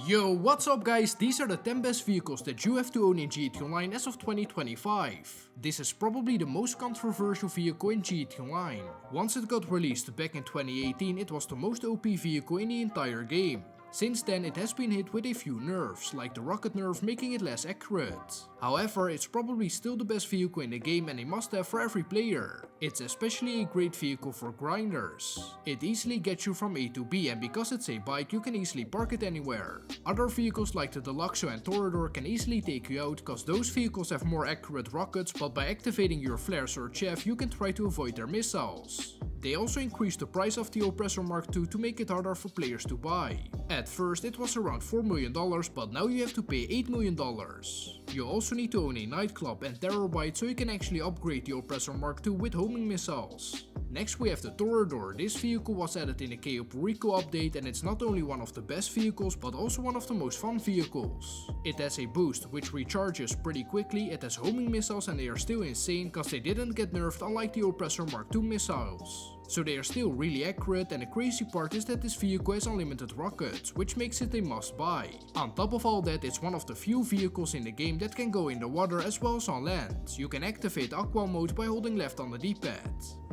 Yo, what's up guys, these are the 10 best vehicles that you have to own in GT Online as of 2025. This is probably the most controversial vehicle in GT Online. Once it got released back in 2018, it was the most OP vehicle in the entire game. Since then it has been hit with a few nerfs, like the rocket nerf making it less accurate. However, it's probably still the best vehicle in the game and a must-have for every player. It's especially a great vehicle for grinders. It easily gets you from A to B, and because it's a bike you can easily park it anywhere. Other vehicles like the Deluxo and Toridor can easily take you out, cause those vehicles have more accurate rockets, but by activating your flares or chaff you can try to avoid their missiles. They also increased the price of the Oppressor Mark II to make it harder for players to buy. At first it was around $4 million, but now you have to pay $8 million. You also need to own a nightclub and Terrorbyte so you can actually upgrade the Oppressor Mark II with homing missiles. Next we have the Toridor. This vehicle was added in the KO Rico update and it's not only one of the best vehicles but also one of the most fun vehicles. It has a boost which recharges pretty quickly, it has homing missiles and they are still insane cause they didn't get nerfed unlike the Oppressor Mark II missiles. So they are still really accurate, and the crazy part is that this vehicle has unlimited rockets, which makes it a must buy. On top of all that, it's one of the few vehicles in the game that can go in the water as well as on land. You can activate Aqua mode by holding left on the D-pad.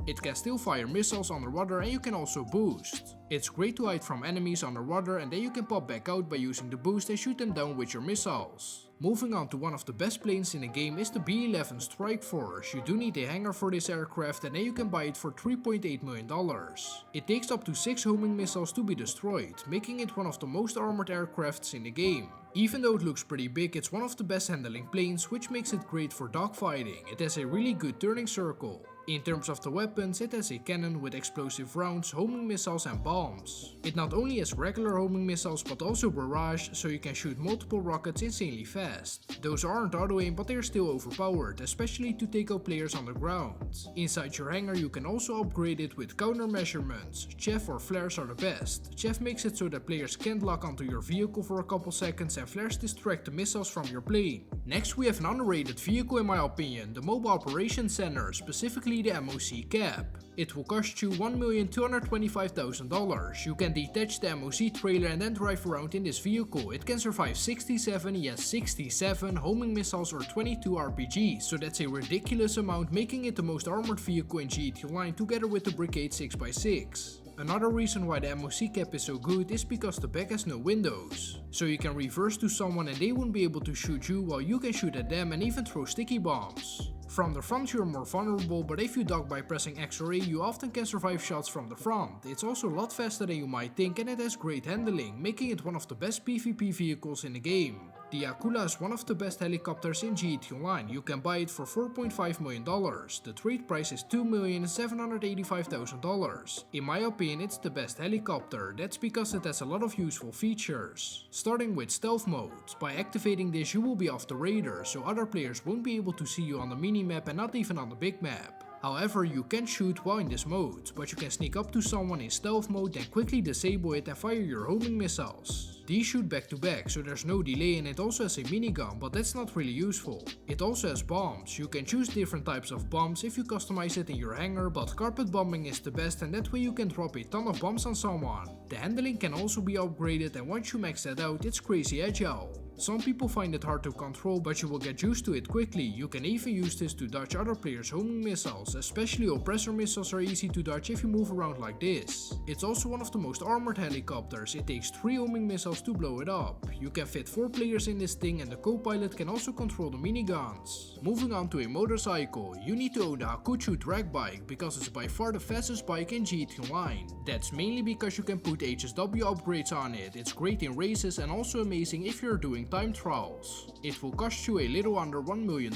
It can still fire missiles underwater and you can also boost. It's great to hide from enemies underwater and then you can pop back out by using the boost and shoot them down with your missiles. Moving on to one of the best planes in the game is the B11 Strike Force. You do need a hangar for this aircraft and then you can buy it for $3.8 million. It takes up to 6 homing missiles to be destroyed, making it one of the most armored aircrafts in the game. Even though it looks pretty big, it's one of the best handling planes, which makes it great for dogfighting. It has a really good turning circle. In terms of the weapons, it has a cannon with explosive rounds, homing missiles and bombs. It not only has regular homing missiles but also barrage, so you can shoot multiple rockets insanely fast. Those aren't auto-aim but they are still overpowered, especially to take out players on the ground. Inside your hangar you can also upgrade it with counter measurements. Chaff or flares are the best. Chaff makes it so that players can't lock onto your vehicle for a couple seconds and flares distract the missiles from your plane. Next we have an underrated vehicle in my opinion, the Mobile Operations Center, specifically the MOC Cab. It will cost you $1,225,000. You can detach the MOC trailer and then drive around in this vehicle. It can survive 67, yes 67 homing missiles or 22 RPGs, so that's a ridiculous amount, making it the most armored vehicle in GT Online together with the Brigade 6x6. Another reason why the MOC Cab is so good is because the back has no windows. So you can reverse to someone and they won't be able to shoot you while you can shoot at them and even throw sticky bombs. From the front you are more vulnerable, but if you duck by pressing X or A you often can survive shots from the front. It's also a lot faster than you might think and it has great handling, making it one of the best PvP vehicles in the game. The Akula is one of the best helicopters in GT Online. You can buy it for $4.5 million. The trade price is $2,785,000. In my opinion, it's the best helicopter. That's because it has a lot of useful features. Starting with stealth mode. By activating this, you will be off the radar, so other players won't be able to see you on the mini-map and not even on the big map. However, you can shoot while in this mode, but you can sneak up to someone in stealth mode, then quickly disable it and fire your homing missiles. These shoot back to back, so there's no delay, and it also has a minigun, but that's not really useful. It also has bombs. You can choose different types of bombs if you customize it in your hangar, but carpet bombing is the best and that way you can drop a ton of bombs on someone. The handling can also be upgraded and once you max that out, it's crazy agile. Some people find it hard to control, but you will get used to it quickly. You can even use this to dodge other players' homing missiles, especially oppressor missiles are easy to dodge if you move around like this. It's also one of the most armored helicopters. It takes 3 homing missiles to blow it up. You can fit 4 players in this thing and the co-pilot can also control the miniguns. Moving on to a motorcycle, you need to own the Akula drag bike because it's by far the fastest bike in GT Online. That's mainly because you can put HSW upgrades on it. It's great in races and also amazing if you're doing time trials. It will cost you a little under $1 million.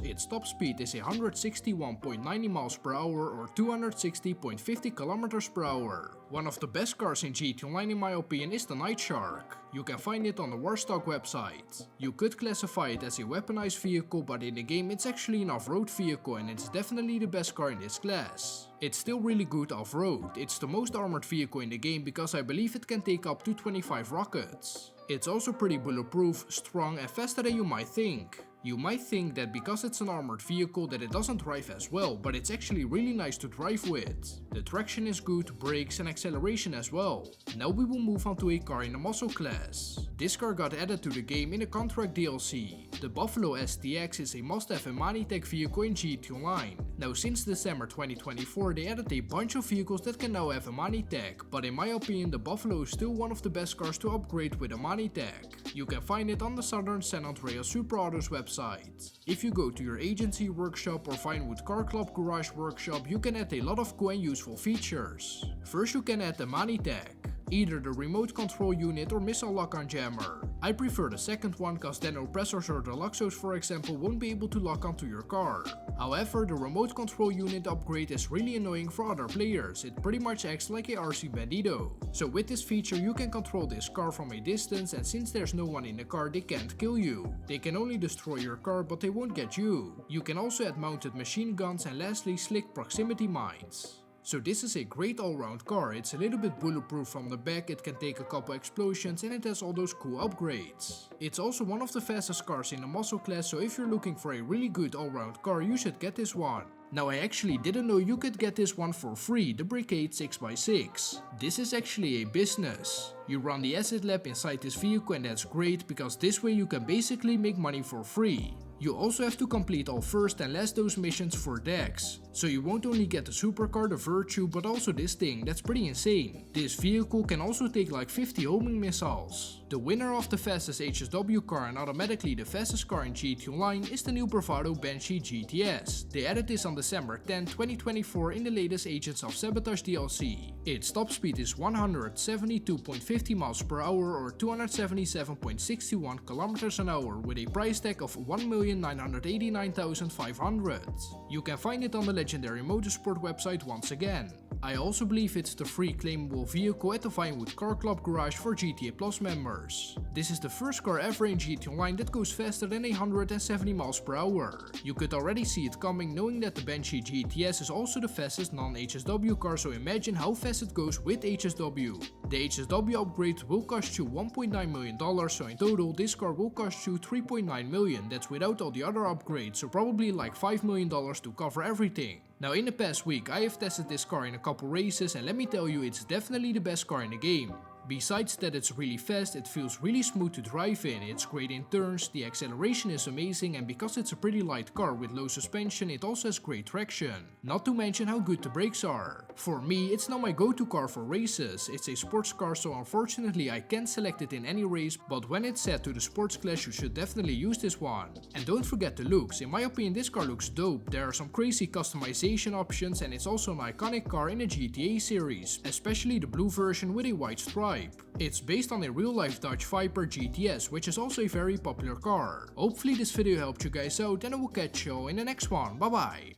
Its top speed is 161.90 miles per hour or 260.50 kilometers per hour. One of the best cars in GT Online in my opinion is the Night Shark. You can find it on the Warstock website. You could classify it as a weaponized vehicle, but in the game it's actually an off-road vehicle and it's definitely the best car in this class. It's still really good off-road. It's the most armored vehicle in the game because I believe it can take up to 25 rockets. It's also pretty bulletproof, strong and faster than you might think. You might think that because it's an armored vehicle that it doesn't drive as well, but it's actually really nice to drive with. The traction is good, brakes and acceleration as well. Now we will move on to a car in the muscle class. This car got added to the game in a contract DLC. The Buffalo STX is a must-have Humanitech vehicle in GT Online. Now since December 2024 they added a bunch of vehicles that can now have Humanitech, but in my opinion the Buffalo is still one of the best cars to upgrade with Humanitech. You can find it on the Southern San Andreas Super Autos website. If you go to your agency workshop or Vinewood Car Club garage workshop, you can add a lot of cool and useful features. First you can add the Humanitech. Either the remote control unit or missile lock-on jammer. I prefer the second one cause then oppressors or the Luxos for example won't be able to lock onto your car. However, the remote control unit upgrade is really annoying for other players, it pretty much acts like a RC Bandito. So with this feature you can control this car from a distance, and since there's no one in the car they can't kill you. They can only destroy your car but they won't get you. You can also add mounted machine guns and lastly slick proximity mines. So this is a great all-round car. It's a little bit bulletproof from the back, it can take a couple explosions and it has all those cool upgrades. It's also one of the fastest cars in the muscle class, so if you're looking for a really good all-round car you should get this one. Now I actually didn't know you could get this one for free, the Brigade 6x6. This is actually a business. You run the asset lab inside this vehicle and that's great because this way you can basically make money for free. You also have to complete all first and last dose missions for DEX. So you won't only get the supercar, the Virtue, but also this thing, that's pretty insane. This vehicle can also take like 50 homing missiles. The winner of the fastest HSW car and automatically the fastest car in GT Online is the new Bravado Banshee GTS. They added this on December 10, 2024 in the latest Agents of Sabotage DLC. Its top speed is 172.50 miles per hour or 277.61 kilometers an hour with a price tag of 1,989,500. You can find it on the legendary motorsport website once again. I also believe it's the free claimable vehicle at the Vinewood Car Club garage for GTA Plus members. This is the first car ever in GT Online that goes faster than 170 miles per hour. You could already see it coming knowing that the Banshee GTS is also the fastest non-HSW car, so imagine how fast it goes with HSW. The HSW upgrade will cost you $1.9 million, so in total this car will cost you $3.9 million, that's without all the other upgrades, so probably like $5 million to cover everything. Now in the past week I have tested this car in a couple races and let me tell you, it's definitely the best car in the game. Besides that it's really fast, it feels really smooth to drive in, it's great in turns, the acceleration is amazing, and because it's a pretty light car with low suspension it also has great traction. Not to mention how good the brakes are. For me it's not my go-to car for races, it's a sports car so unfortunately I can't select it in any race, but when it's set to the sports class you should definitely use this one. And don't forget the looks, in my opinion this car looks dope, there are some crazy customization options and it's also an iconic car in the GTA series, especially the blue version with a white stripe. It's based on a real-life Dodge Viper GTS, which is also a very popular car. Hopefully this video helped you guys out and I will catch you in the next one. Bye bye!